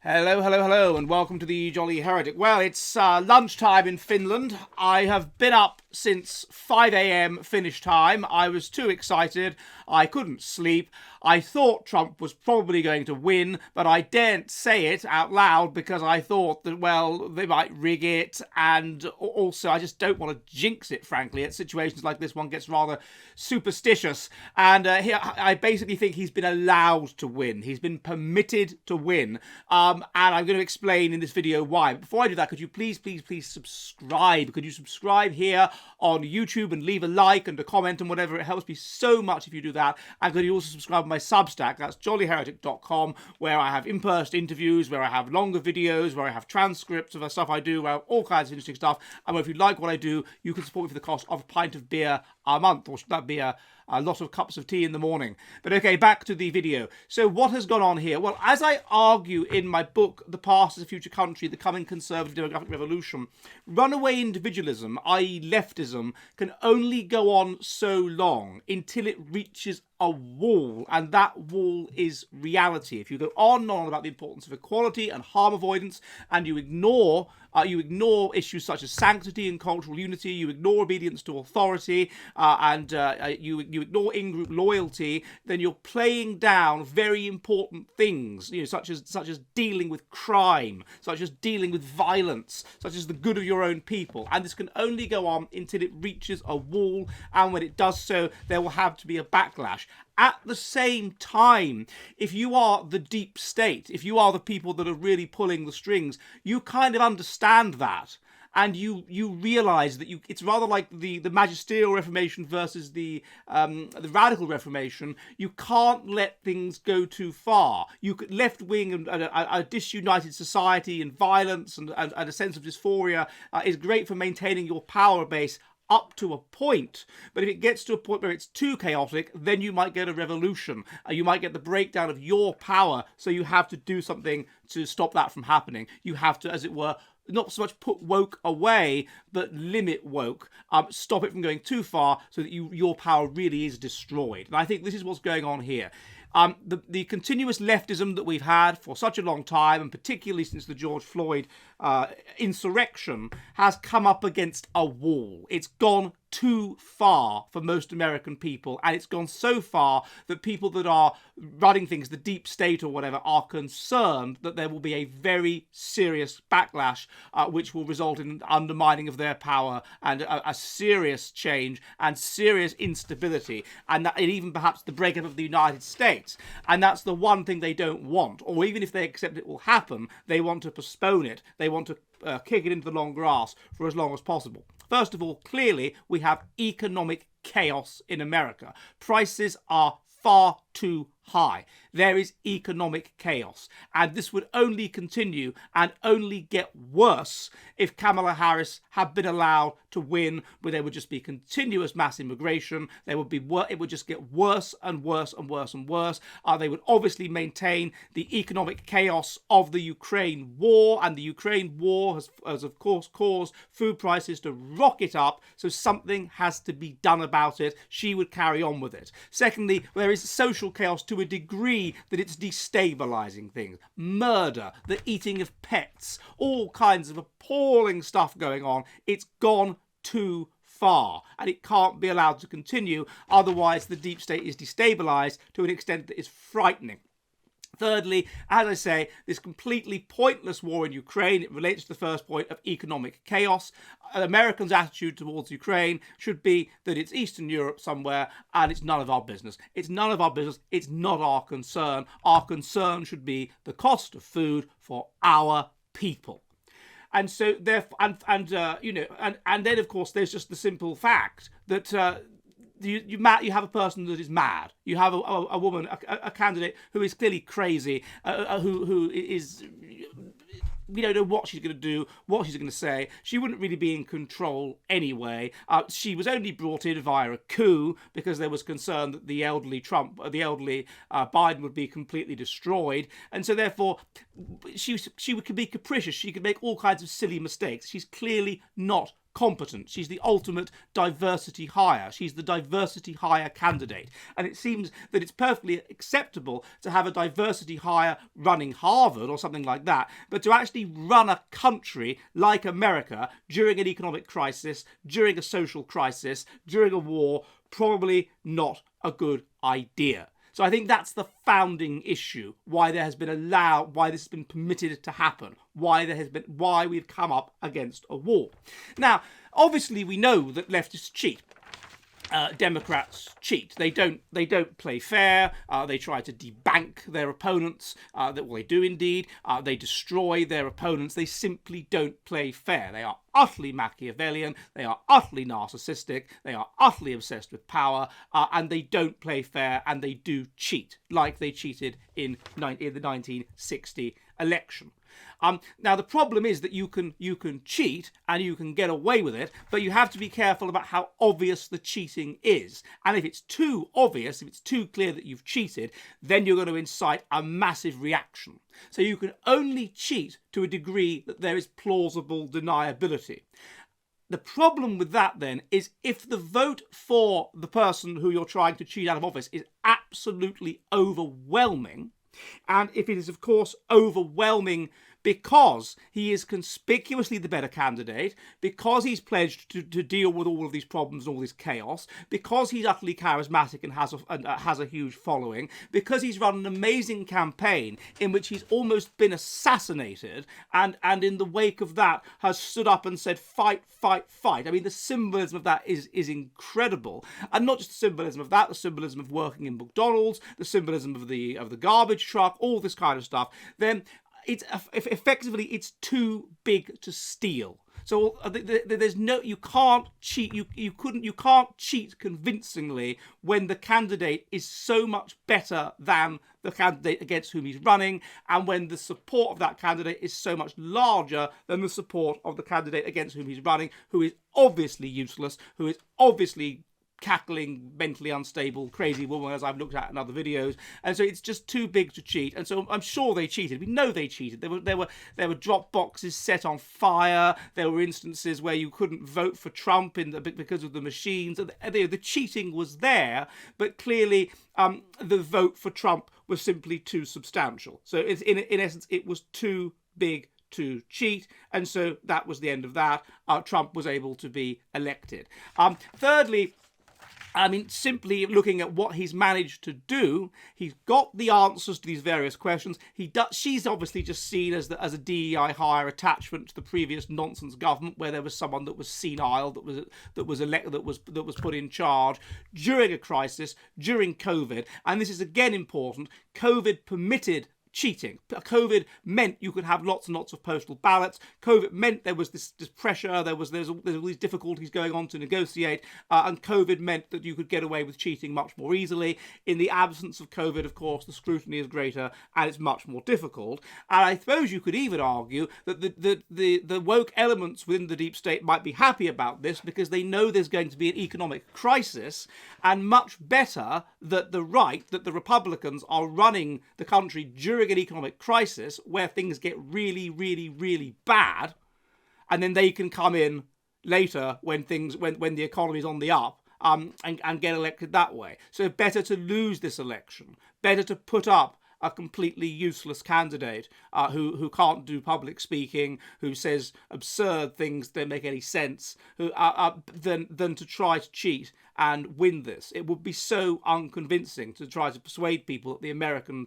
Hello, hello, hello, and welcome to the Jolly Heretic. Well, it's lunchtime in Finland. I have been up since 5 a.m. Finnish time. I was too excited. I couldn't sleep. I thought Trump was probably going to win, but I daren't say it out loud because I thought that, well, they might rig it, and also I just don't want to jinx it, frankly. At situations like this, one gets rather superstitious. And here, I basically think he's been allowed to win. He's been permitted to win. And I'm going to explain in this video why. But before I do that, could you please subscribe? Could you subscribe here on YouTube and leave a like and a comment and whatever? It helps me so much if you do that. And could you also subscribe to my Substack? That's jollyheretic.com, where I have in-person interviews, where I have longer videos, where I have transcripts of the stuff I do, where I have all kinds of interesting stuff. And where if you like what I do, you can support me for the cost of a pint of beer a month, or should that be a lot of cups of tea in the morning. But okay, back to the video. So what has gone on here? Well, as I argue in my book, The Past is a Future Country, The Coming Conservative Demographic Revolution, runaway individualism, i.e. leftism, can only go on so long until it reaches a wall, and that wall is reality. If you go on and on about the importance of equality and harm avoidance, and you ignore issues such as sanctity and cultural unity, you ignore obedience to authority, and you ignore in-group loyalty, then you're playing down very important things, such as dealing with crime, such as dealing with violence, such as the good of your own people. And this can only go on until it reaches a wall, and when it does so, there will have to be a backlash. At the same time, if you are the deep state, if you are the people that are really pulling the strings, you kind of understand that. And you realise that it's rather like the magisterial Reformation versus the radical Reformation. You can't let things go too far. Left wing and a disunited society and violence and a sense of dysphoria is great for maintaining your power base up to a point, but if it gets to a point where it's too chaotic, then you might get a revolution. You might get the breakdown of your power, so you have to do something to stop that from happening. You have to, as it were, not so much put woke away, but limit woke, stop it from going too far so that your power really is destroyed. And I think this is what's going on here. The continuous leftism that we've had for such a long time, and particularly since the George Floyd insurrection, has come up against a wall. It's gone too far for most American people, and it's gone so far that people that are running things, the deep state or whatever, are concerned that there will be a very serious backlash, which will result in undermining of their power and a serious change and serious instability, and even perhaps the breakup of the United States. And that's the one thing they don't want, or even if they accept it will happen, they want to postpone it. They want to kick it into the long grass for as long as possible. First of all, clearly, we have economic chaos in America. Prices are far too high. There is economic chaos, and this would only continue and only get worse if Kamala Harris had been allowed to win, where there would just be continuous mass immigration. It would just get worse and worse and worse and worse. They would obviously maintain the economic chaos of the Ukraine war, and the Ukraine war has of course caused food prices to rocket up, so something has to be done about it. She would carry on with it. Secondly, there is social chaos to a degree that it's destabilizing things. Murder, the eating of pets, all kinds of appalling stuff going on. It's gone too far, and it can't be allowed to continue. Otherwise, the deep state is destabilized to an extent that is frightening. Thirdly, as I say, this completely pointless war in Ukraine, it relates to the first point of economic chaos. Americans' attitude towards Ukraine should be that it's Eastern Europe somewhere and it's none of our business. It's none of our business. It's not our concern. Our concern should be the cost of food for our people. And so, therefore, and then of course there's just the simple fact that you have a person that is mad. You have a woman, a candidate who is clearly crazy, who is. We don't know what she's going to do, what she's going to say. She wouldn't really be in control anyway. She was only brought in via a coup because there was concern that the elderly Biden would be completely destroyed. And so therefore, she could be capricious. She could make all kinds of silly mistakes. She's clearly not competent. She's the ultimate diversity hire. She's the diversity hire candidate. And it seems that it's perfectly acceptable to have a diversity hire running Harvard or something like that, but to actually run a country like America during an economic crisis, during a social crisis, during a war, probably not a good idea. So I think that's the founding issue, why there has been why this has been permitted to happen, why we've come up against a war. Now, obviously we know that leftists cheat. Democrats cheat. They don't play fair. They try to debank their opponents. They do indeed. They destroy their opponents. They simply don't play fair. They are utterly Machiavellian. They are utterly narcissistic. They are utterly obsessed with power, and they don't play fair. And they do cheat, like they cheated in the 1960 election. Now the problem is that you can cheat and you can get away with it, but you have to be careful about how obvious the cheating is. And if it's too obvious, if it's too clear that you've cheated, then you're going to incite a massive reaction. So you can only cheat to a degree that there is plausible deniability. The problem with that then is if the vote for the person who you're trying to cheat out of office is absolutely overwhelming, and if it is of course overwhelming because he is conspicuously the better candidate, because he's pledged to deal with all of these problems and all this chaos, because he's utterly charismatic and has a huge following, because he's run an amazing campaign in which he's almost been assassinated, and in the wake of that has stood up and said, fight, fight, fight. I mean, the symbolism of that is incredible. And not just the symbolism of that, the symbolism of working in McDonald's, the symbolism of the garbage truck, all this kind of stuff. Then it's too big to steal. So there's no, you can't cheat. You can't cheat convincingly when the candidate is so much better than the candidate against whom he's running, and when the support of that candidate is so much larger than the support of the candidate against whom he's running, who is obviously useless, who is obviously cackling, mentally unstable, crazy woman, as I've looked at in other videos. And so it's just too big to cheat. And so I'm sure they cheated. We know they cheated. There were drop boxes set on fire. There were instances where you couldn't vote for Trump because of the machines. The cheating was there, but clearly the vote for Trump was simply too substantial. So it's, in essence, it was too big to cheat, and so that was the end of that. Trump was able to be elected. Thirdly, I mean, simply looking at what he's managed to do, he's got the answers to these various questions. She's obviously just seen as a DEI hire attachment to the previous nonsense government, where there was someone that was senile, that was put in charge during a crisis, during COVID. And this is again important. COVID permitted cheating. COVID meant you could have lots and lots of postal ballots. COVID meant there was this pressure, there's all these difficulties going on to negotiate, and COVID meant that you could get away with cheating much more easily. In the absence of COVID, of course, the scrutiny is greater and it's much more difficult. And I suppose you could even argue that the woke elements within the deep state might be happy about this because they know there's going to be an economic crisis, and much better that the right, that the Republicans are running the country during an economic crisis where things get really, really, really bad, and then they can come in later when the economy's on the up, and get elected that way. So better to lose this election, better to put up a completely useless candidate who can't do public speaking, who says absurd things that don't make any sense, than to try to cheat and win this. It would be so unconvincing to try to persuade people that the American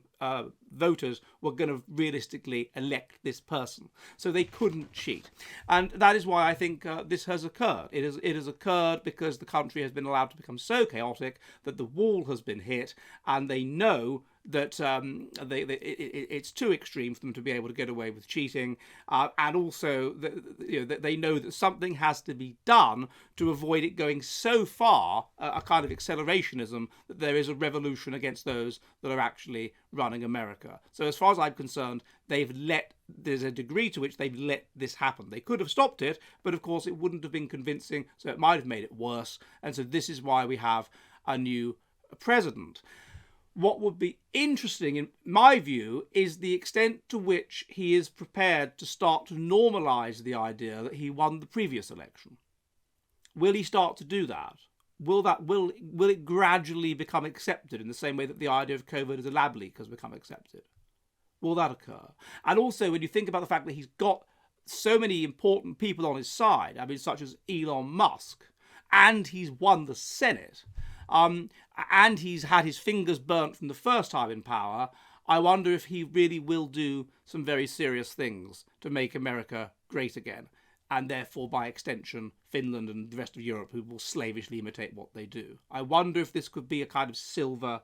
voters were going to realistically elect this person. So they couldn't cheat. And that is why I think this has occurred. It has occurred because the country has been allowed to become so chaotic that the wall has been hit, and they know that it's too extreme for them to be able to get away with cheating, and also that they know that something has to be done to avoid it going so far, a kind of accelerationism, that there is a revolution against those that are actually running America. So as far as I'm concerned, there's a degree to which they've let this happen. They could have stopped it, but of course it wouldn't have been convincing, so it might have made it worse. And so this is why we have a new president. What would be interesting, in my view, is the extent to which he is prepared to start to normalise the idea that he won the previous election. Will he start to do that? Will it gradually become accepted in the same way that the idea of COVID as a lab leak has become accepted? Will that occur? And also, when you think about the fact that he's got so many important people on his side, I mean, such as Elon Musk, and he's won the Senate, and he's had his fingers burnt from the first time in power, I wonder if he really will do some very serious things to make America great again, and therefore, by extension, Finland and the rest of Europe, who will slavishly imitate what they do. I wonder if this could be a kind of silver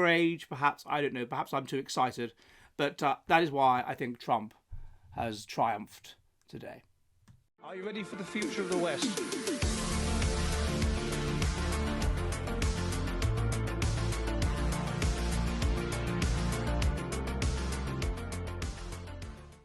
age, perhaps. I don't know. Perhaps I'm too excited. But that is why I think Trump has triumphed today. Are you ready for the future of the West?